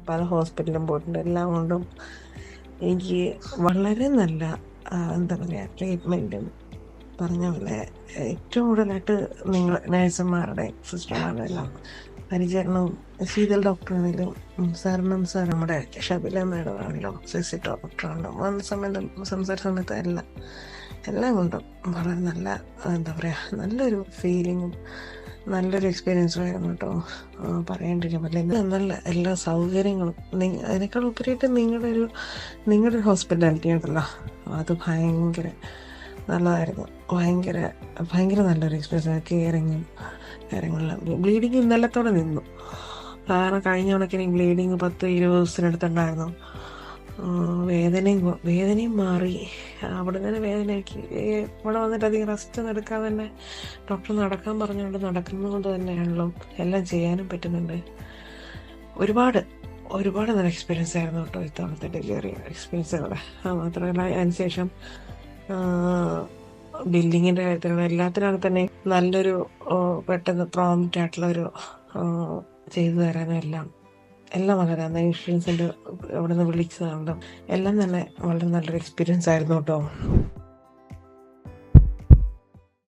പല ഹോസ്പിറ്റലിലും പോയിട്ടുണ്ട്. എല്ലാം കൊണ്ടും എനിക്ക് വളരെ നല്ല എന്താ പറയുക ട്രീറ്റ്മെൻറ്റും പറഞ്ഞ പോലെ ഏറ്റവും കൂടുതലായിട്ട് നിങ്ങൾ നേഴ്സുമാരുടെ സിസ്റ്റർമാരുടെ എല്ലാം പരിചരണവും ശീതൽ ഡോക്ടറാണെങ്കിലും സാർ നമ്മുടെ ഷബില മാഡം ആണെങ്കിലും സിസി ഡോക്ടറാണെങ്കിലും വന്ന സമയത്ത് സംസാരിച്ച സമയത്ത് എല്ലാം കൊണ്ടും വളരെ നല്ല എന്താ പറയുക നല്ലൊരു ഫീലിങ്ങും നല്ലൊരു എക്സ്പീരിയൻസും ആയിരുന്നു കേട്ടോ. പറയേണ്ടിരിക്കാൻ പറ്റില്ല. നല്ല എല്ലാ സൗകര്യങ്ങളും അതിനേക്കാൾ ഉപരിയായിട്ട് നിങ്ങളുടെ ഹോസ്പിറ്റാലിറ്റി ഉണ്ടല്ലോ, അത് ഭയങ്കര നല്ലതായിരുന്നു. ഭയങ്കര ഭയങ്കര നല്ലൊരു എക്സ്പീരിയൻസ്. കെയറിങ്ങും കാര്യങ്ങളെല്ലാം. ബ്ലീഡിങ് ഇന്നലത്തോടെ നിന്നു. കാരണം കഴിഞ്ഞ കണക്കിന് ബ്ലീഡിങ് 10-20 ദിവസത്തിനടുത്തുണ്ടായിരുന്നു. വേദനയും മാറി. അവിടെ തന്നെ വേദനയാക്കി. ഇവിടെ വന്നിട്ട് അധികം റെസ്റ്റ് ഒന്നും എടുക്കാതെ തന്നെ ഡോക്ടർ നടക്കാൻ പറഞ്ഞുകൊണ്ട് നടക്കുന്നത് കൊണ്ട് തന്നെയാണല്ലോ എല്ലാം ചെയ്യാനും പറ്റുന്നുണ്ട്. ഒരുപാട് നല്ല എക്സ്പീരിയൻസ് ആയിരുന്നു കേട്ടോ ഇത്തവണത്തെ ഡെലിവറി എക്സ്പീരിയൻസുകൾ. മാത്രമല്ല അതിനുശേഷം ബില്ലിങ്ങിൻ്റെ കാര്യത്തിലുള്ള എല്ലാത്തിനും തന്നെ നല്ലൊരു പെട്ടെന്ന് പ്രോംപ്റ്റ് ആയിട്ടുള്ളൊരു ചെയ്തു തരാനും എല്ലാം വളരെ ഇൻഷുറൻസിൻ്റെ അവിടെ നിന്ന് വിളിച്ചതാണെങ്കിലും എല്ലാം തന്നെ വളരെ നല്ലൊരു എക്സ്പീരിയൻസ് ആയിരുന്നു കേട്ടോ.